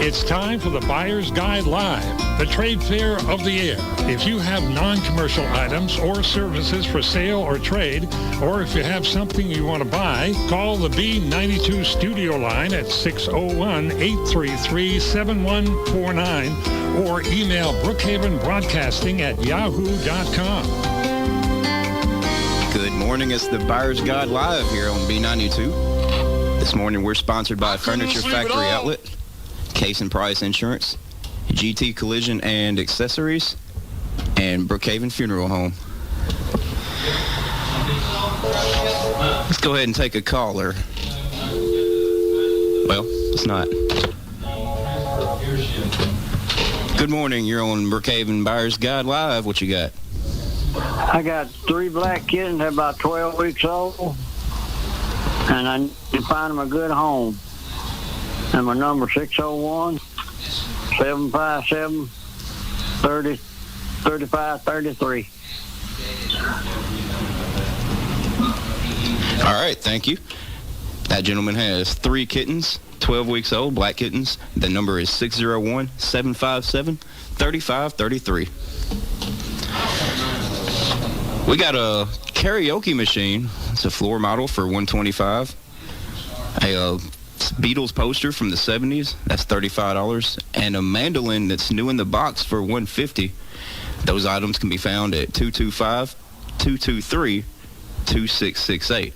It's time for the Buyer's Guide Live, the trade fair of the year. If you have non-commercial items or services for sale or trade, or if you have something you want to buy, call the B92 studio line at 601-833-7149 or email brookhavenbroadcasting@yahoo.com. Good morning. It's the Buyer's Guide Live here on B92. This morning we're sponsored by Furniture Factory Outlet, Case and Price Insurance, GT Collision and Accessories, and Brookhaven Funeral Home. Let's go ahead and take a caller. Well, it's not. Good morning. You're on Brookhaven Buyer's Guide Live. What you got? I got 3 black kittens. They're about 12 weeks old, and I need to find them a good home. And my number 601-757-3533. All right, thank you. That gentleman has 3 kittens, 12 weeks old, black kittens. The number is 601-757-3533. We got a karaoke machine. It's a floor model for $125. A Beatles poster from the 70s. That's $35. And a mandolin that's new in the box for $150. Those items can be found at 225-223-2668.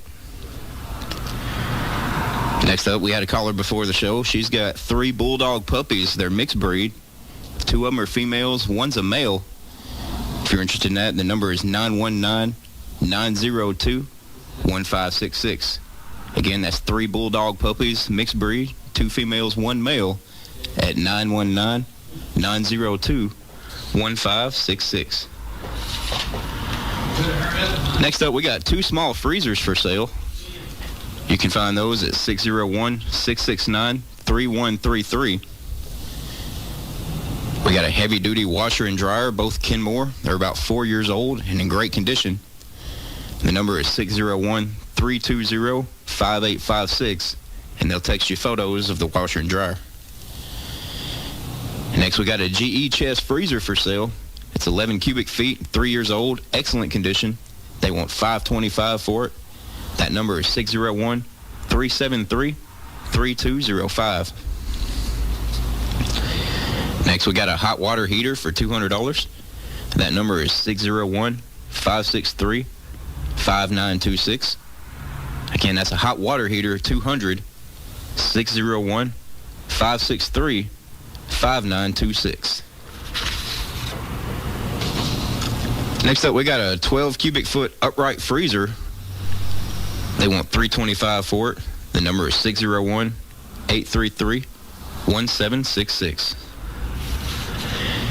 Next up, we had a caller before the show. She's got 3 bulldog puppies. They're mixed breed. 2 of them are females. One's a male. If you're interested in that, the number is 919-902-1566. Again, that's 3 bulldog puppies, mixed breed, 2 females, 1 male, at 919-902-1566. Next up, we got 2 small freezers for sale. You can find those at 601-669-3133. We got a heavy-duty washer and dryer, both Kenmore. They're about 4 years old and in great condition. The number is 601-320-5856, and they'll text you photos of the washer and dryer. Next, we got a GE chest freezer for sale. It's 11 cubic feet, 3 years old, excellent condition. They want $525 for it. That number is 601-373-3205. Next, we got a hot water heater for $200. That number is 601-563-5926. Again, that's a hot water heater, 200, 601-563-5926. Next up, we got a 12 cubic foot upright freezer. They want $325 for it. The number is 601-833-1766.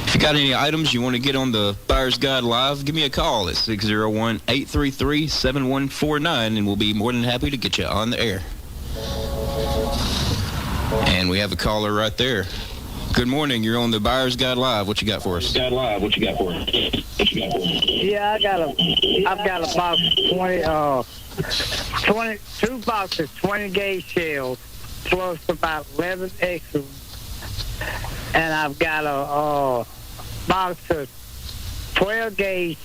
If you got any items you want to get on the Buyer's Guide Live, give me a call at 601-833-7149, and we'll be more than happy to get you on the air. And we have a caller right there. Good morning. You're on the Buyer's Guide Live. What you got for us? Yeah, I've got a box of 22 boxes, 20 gauge shells, plus about 11 extras. And I've got a box of 12 gauge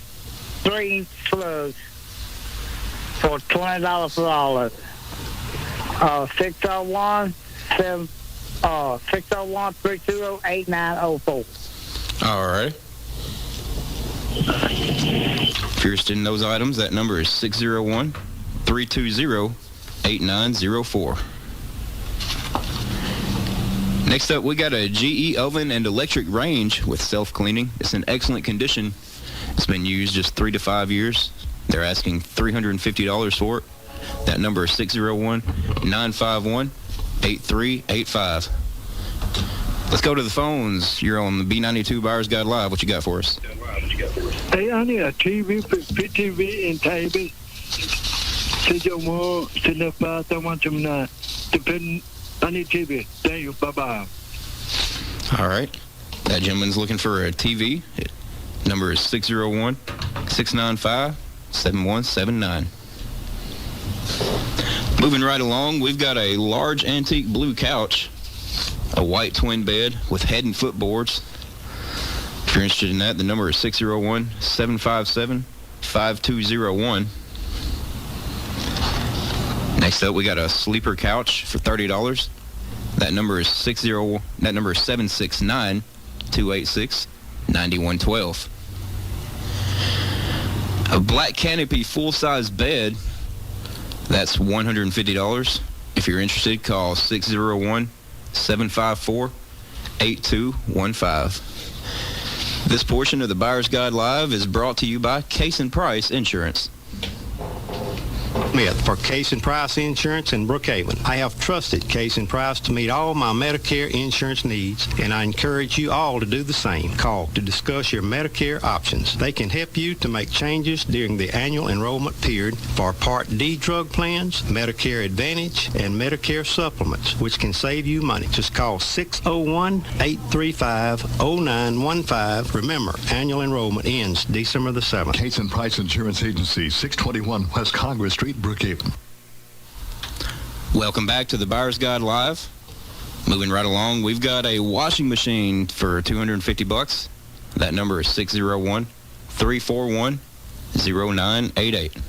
3-inch slugs for $20 for all of it. 601-320-8904. All right. If you're interested in those items, that number is 601-320-8904. Next up, we got a GE oven and electric range with self-cleaning. It's in excellent condition. It's been used just 3 to 5 years. They're asking $350 for it. That number is 601-951-8385. Let's go to the phones. You're on the B92 Buyer's Guide Live. What you got for us? Hey, I need a TV, 15-inch table. I need TV. Thank you. Bye-bye. All right. That gentleman's looking for a TV. Number is 601-695-7179. Moving right along, we've got a large antique blue couch. a white twin bed with head and foot boards. If you're interested in that, the number is 601-757-5201. Next up, we got a sleeper couch for $30. That number is 769-286-9112. A black canopy full-size bed, that's $150. If you're interested, call 601-754-8215. This portion of the Buyer's Guide Live is brought to you by Case & Price Insurance. Smith for Case & Price Insurance in Brookhaven. I have trusted Case & Price to meet all my Medicare insurance needs, and I encourage you all to do the same. Call to discuss your Medicare options. They can help you to make changes during the annual enrollment period for Part D drug plans, Medicare Advantage, and Medicare supplements, which can save you money. Just call 601-835-0915. Remember, annual enrollment ends December the 7th. Case & Price Insurance Agency, 621 West Congress Street, Brookhaven. Welcome back to the Buyer's Guide Live. Moving right along, we've got a washing machine for $250. That number is 601-341-0988.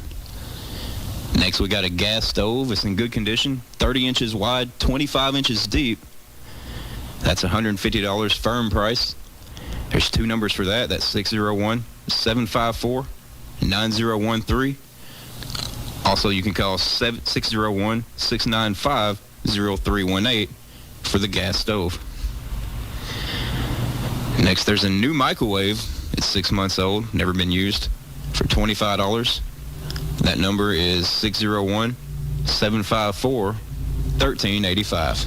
Next, we got a gas stove. It's in good condition, 30 inches wide, 25 inches deep. That's $150 firm price. There's two numbers for that. That's 601-754-9013. Also, you can call 601-695-0318 for the gas stove. Next, there's a new microwave. It's 6 months old, never been used, for $25. That number is 601-754-1385.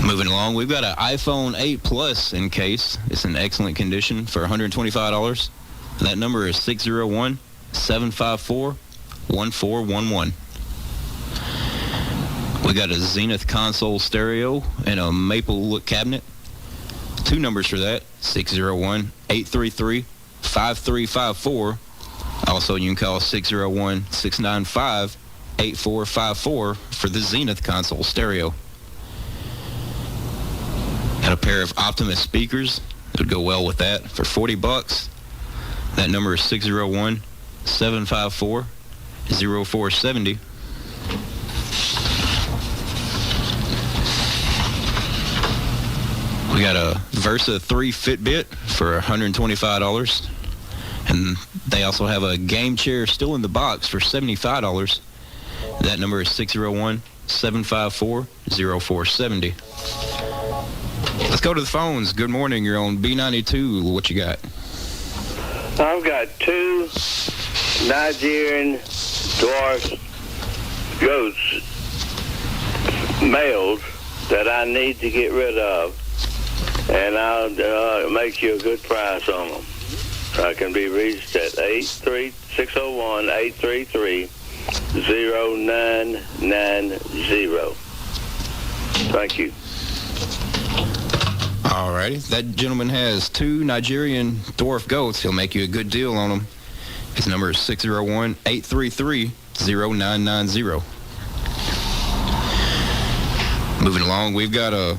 Moving along, we've got an iPhone 8 Plus in case. It's in excellent condition for $125. That number is 601-754-1411. We got a Zenith console stereo and a maple look cabinet. Two numbers for that, 601-833-5354. Also, you can call 601-695-8454 for the Zenith console stereo. Got a pair of Optimus speakers that would go well with that for $40. That number is 601-754-0470. We got a Versa 3 Fitbit for $125. And they also have a game chair still in the box for $75. That number is 601-754-0470. Let's go to the phones. Good morning. You're on B92. What you got? I've got two Nigerian dwarf goats, males, that I need to get rid of, and I'll make you a good price on them. I can be reached at 601-833-0990. Thank you. All righty. That gentleman has two Nigerian dwarf goats. He'll make you a good deal on them. His number is 601-833-0990. Moving along, we've got a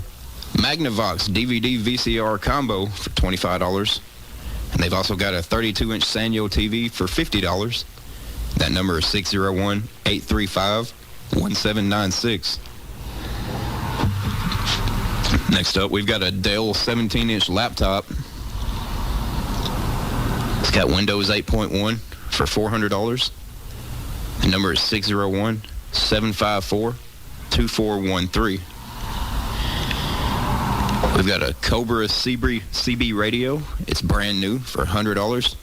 Magnavox DVD VCR combo for $25. And they've also got a 32-inch Sanyo TV for $50. That number is 601-835-1796. Next up, we've got a Dell 17-inch laptop. It's got Windows 8.1 for $400. The number is 601-754-2413. We've got a Cobra CB radio. It's brand new for $100.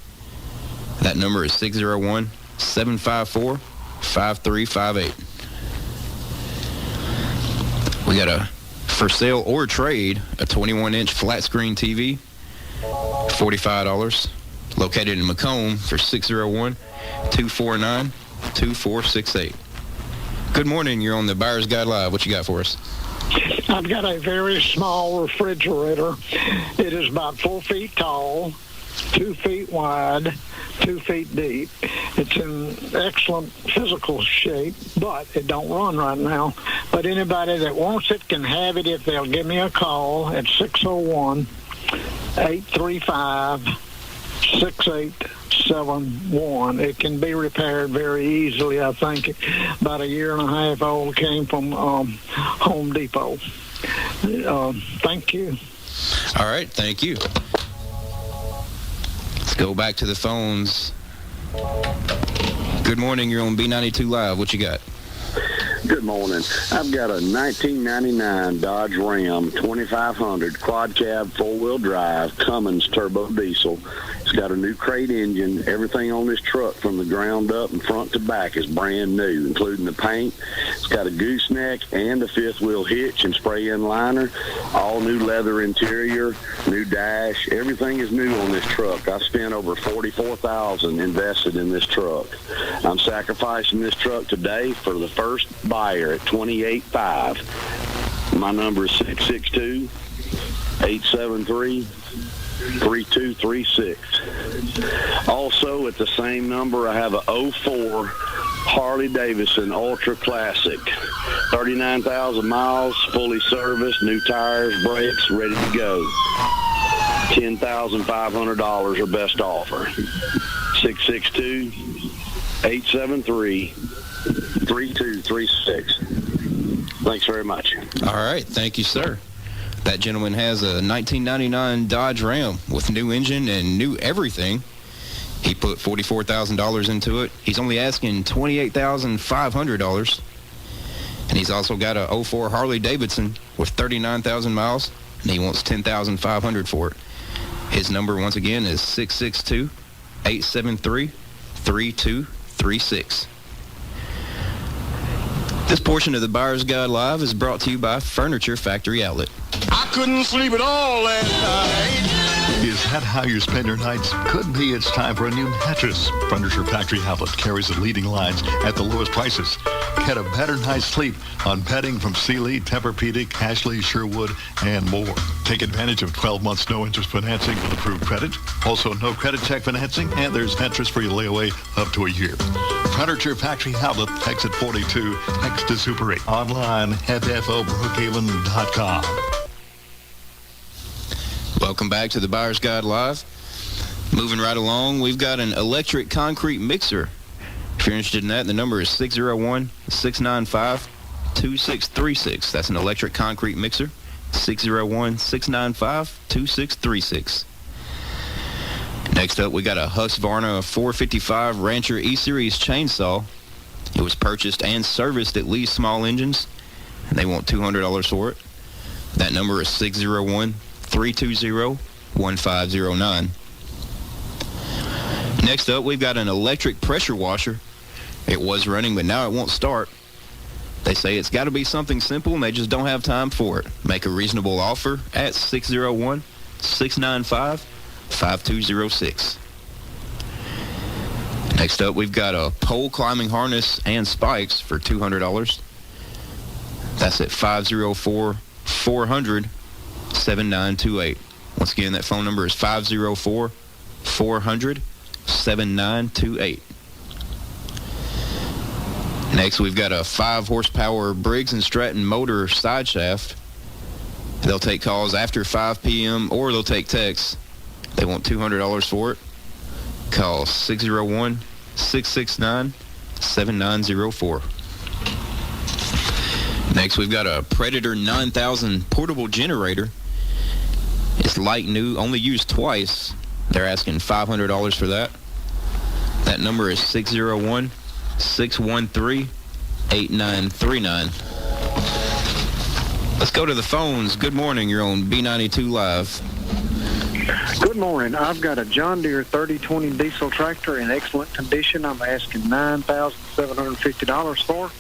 That number is 601-754-5358. We got a for sale or trade, a 21-inch flat screen TV, $45. Located in Macomb for 601-249-2468. Good morning. You're on the Buyer's Guide Live. What you got for us? I've got a very small refrigerator. It is about 4 feet tall. 2 feet wide, 2 feet deep. It's in excellent physical shape, but it don't run right now. But anybody that wants it can have it if they'll give me a call at 601-835-6871. It can be repaired very easily. I think about a year and a half old, came from Home Depot. Thank you. All right, thank you. Let's go back to the phones. Good morning, you're on B92 Live. What you got? Good morning. I've got a 1999 Dodge Ram 2500 quad cab 4-wheel drive Cummins turbo diesel. It's got a new crate engine. Everything on this truck from the ground up and front to back is brand new, including the paint. It's got a gooseneck and a 5th wheel hitch and spray-in liner. All new leather interior, new dash. Everything is new on this truck. I spent over $44,000 invested in this truck. I'm sacrificing this truck today for the first buyer at $28,500. My number is 662-873-3236. Also, at the same number, I have a 04 Harley Davidson Ultra Classic. 39,000 miles, fully serviced, new tires, brakes, ready to go. $10,500 or best offer. 662-873-3236. Thanks very much. All right, thank you, sir. That gentleman has a 1999 Dodge Ram with new engine and new everything. He put $44,000 into it. He's only asking $28,500. And he's also got a 04 Harley Davidson with 39,000 miles, and he wants $10,500 for it. His number, once again, is 662-873-3236. This portion of the Buyer's Guide Live is brought to you by Furniture Factory Outlet. I couldn't sleep at all last night. Is that how you spend your nights? Could be. It's time for a new mattress. Furniture Factory Outlet carries the leading lines at the lowest prices. Get a better night's sleep on bedding from Sealy, Tempur-Pedic, Ashley, Sherwood, and more. Take advantage of 12 months no-interest financing with approved credit. Also, no credit check financing, and there's interest-free layaway up to a year. Furniture Factory Outlet, exit 42, next to Super 8. Online at FOBrookhaven.com. Welcome back to the Buyer's Guide Live. Moving right along, we've got an electric concrete mixer. If you're interested in that, the number is 601-695-2636. That's an electric concrete mixer, 601-695-2636. Next up, we got a Husqvarna 455 Rancher E-Series chainsaw. It was purchased and serviced at Lee's Small Engines, and they want $200 for it. That number is 601-320-1509. Next up, we've got an electric pressure washer. It was running, but now it won't start. They say it's got to be something simple, and they just don't have time for it. Make a reasonable offer at 601-695-5206. Next up, we've got a pole climbing harness and spikes for $200. That's at 504-400-7928. Once again, that phone number is 504-400-7928. Next, we've got a 5-horsepower Briggs & Stratton motor side shaft. They'll take calls after 5 p.m. or they'll take texts. They want $200 for it. Call 601-669-7904. Next, we've got a Predator 9000 portable generator. It's like new, only used twice. They're asking $500 for that. That number is 601-613-8939. Let's go to the phones. Good morning. You're on B92 Live. Good morning. I've got a John Deere 3020 diesel tractor in excellent condition. I'm asking $9,750 for.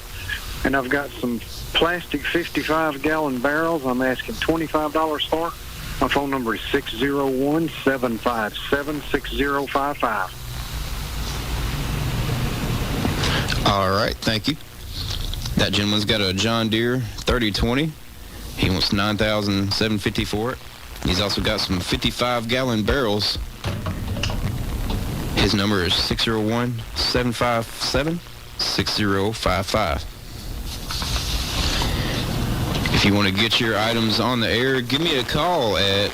And I've got some plastic 55-gallon barrels I'm asking $25 for. My phone number is 601-757-6055. All right, thank you. That gentleman's got a John Deere 3020. He wants $9,750 for it. He's also got some 55-gallon barrels His number is 601-757-6055. If you want to get your items on the air, give me a call at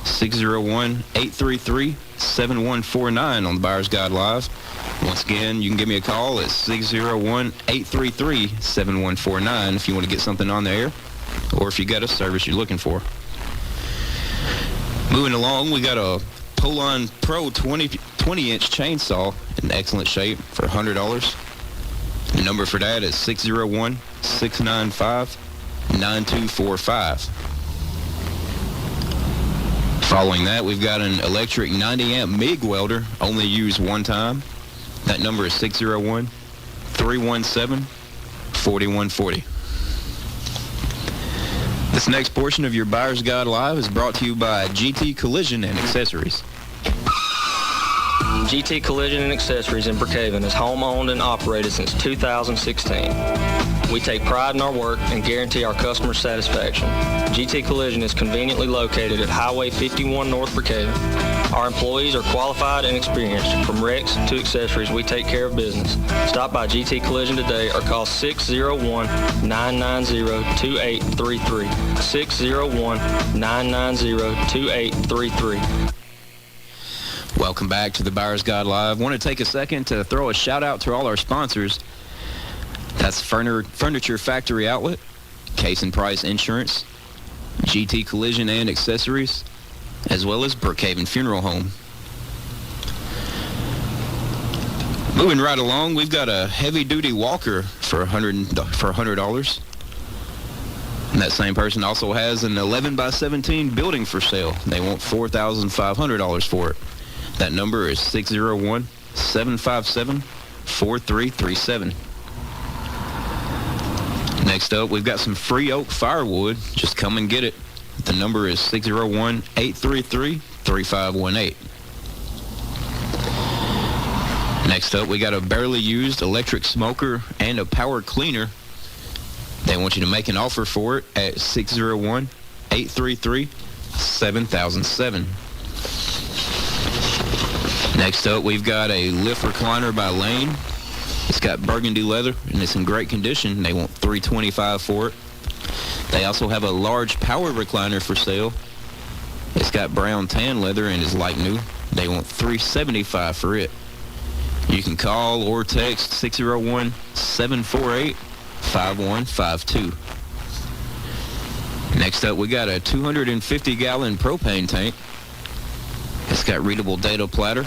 601-833-7149 on the Buyer's Guide Live. Once again, you can give me a call at 601-833-7149 if you want to get something on the air or if you got a service you're looking for. Moving along, we got a Polon Pro 20-inch chainsaw in excellent shape for $100. The number for that is 601-695-9245. Following that, we've got an electric 90-amp MIG welder, only used one time. That number is 601-317-4140. This next portion of your Buyer's Guide Live is brought to you by GT Collision and Accessories. GT Collision and Accessories in Brookhaven is home-owned and operated since 2016. We take pride in our work and guarantee our customer satisfaction. GT Collision is conveniently located at Highway 51 North Brookhaven. Our employees are qualified and experienced. From wrecks to accessories, we take care of business. Stop by GT Collision today or call 601-990-2833. 601-990-2833. Welcome back to the Buyer's Guide Live. I want to take a second to throw a shout out to all our sponsors. That's Furniture Factory Outlet, Case and Price Insurance, GT Collision and Accessories, as well as Brookhaven Funeral Home. Moving right along, we've got a heavy-duty walker for $100. And that same person also has an 11x17 building for sale. They want $4,500 for it. That number is 601-757-4337. Next up, we've got some free oak firewood. Just come and get it. The number is 601-833-3518. Next up, we got a barely used electric smoker and a power cleaner. They want you to make an offer for it at 601-833-7007. Next up, we've got a lift recliner by Lane. It's got burgundy leather, and it's in great condition. They want $325 for it. They also have a large power recliner for sale. It's got brown tan leather and is like new. They want $375 for it. You can call or text 601-748-5152. Next up, we got a 250-gallon propane tank. It's got readable data platter.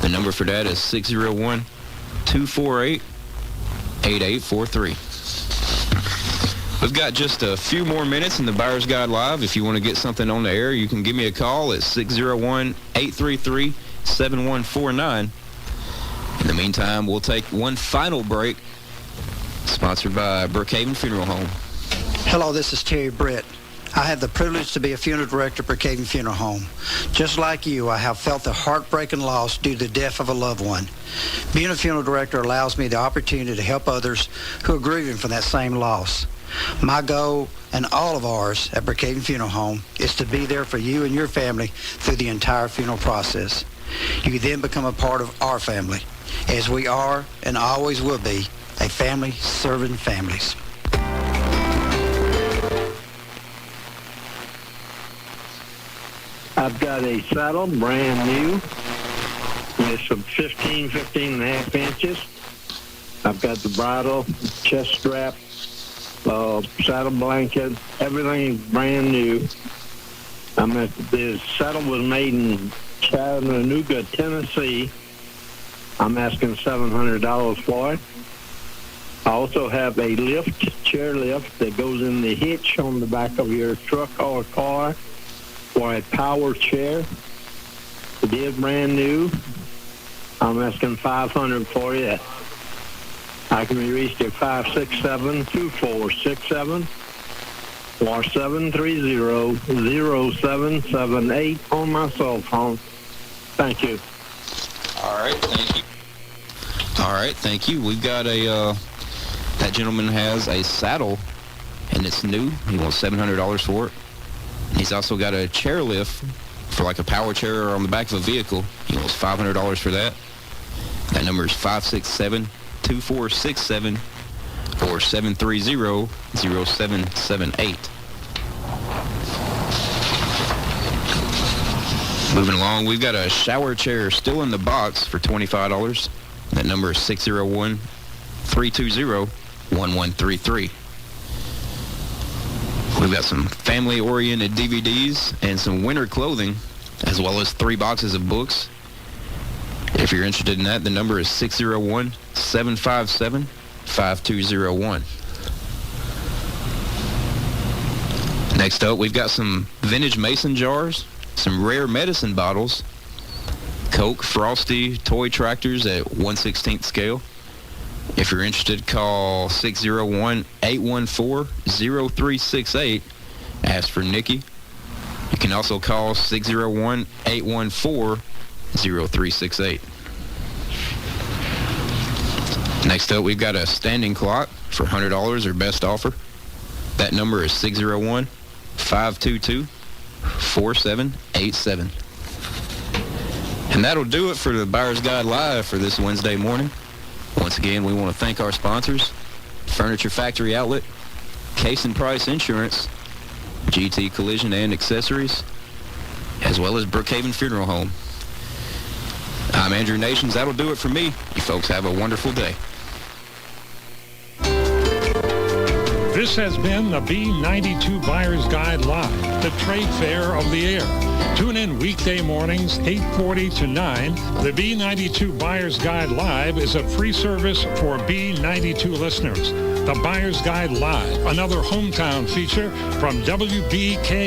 The number for that is 601-248-8843. We've got just a few more minutes in the Buyer's Guide Live. If you want to get something on the air, you can give me a call at 601-833-7149. In the meantime, we'll take one final break, sponsored by Brookhaven Funeral Home. Hello, this is Terry Britt. I have the privilege to be a funeral director at Brookhaven Funeral Home. Just like you, I have felt the heartbreaking loss due to the death of a loved one. Being a funeral director allows me the opportunity to help others who are grieving from that same loss. My goal, and all of ours at Brookhaven Funeral Home, is to be there for you and your family through the entire funeral process. You can then become a part of our family, as we are and always will be a family serving families. I've got a saddle, brand new, with some 15 and a half inches. I've got the bridle, chest strap, saddle blanket, everything is brand new. The saddle was made in Chattanooga, Tennessee. I'm asking $700 for it. I also have a chair lift that goes in the hitch on the back of your truck or car for a power chair. It is brand new. I'm asking $500 for it. I can be reached at 567-2467 or 730-0778 on my cell phone. Thank you. All right, thank you. All right, thank you. We've got that gentleman has a saddle, and it's new. He wants $700 for it. He's also got a chair lift for like a power chair on the back of a vehicle. He wants $500 for that. That number is 567-2467 or 730-0778. Moving along, we've got a shower chair still in the box for $25. That number is 601-320-1133. We've got some family-oriented DVDs and some winter clothing, as well as 3 boxes of books. If you're interested in that, the number is 601-757-5201. Next up, we've got some vintage mason jars, some rare medicine bottles, Coke, Frosty, toy tractors at 1/16 scale. If you're interested, call 601-814-0368. Ask for Nikki. You can also call 601-814-0368. Next up, we've got a standing clock for $100 or best offer. That number is 601-522-4787. And that'll do it for the Buyer's Guide Live for this Wednesday morning. Once again, we want to thank our sponsors, Furniture Factory Outlet, Case and Price Insurance, GT Collision and Accessories, as well as Brookhaven Funeral Home. I'm Andrew Nations. That'll do it for me. You folks have a wonderful day. This has been the B92 Buyer's Guide Live, the trade fair of the air. Tune in weekday mornings, 8:40 to 9. The B92 Buyer's Guide Live is a free service for B92 listeners. The Buyer's Guide Live, another hometown feature from WBKN.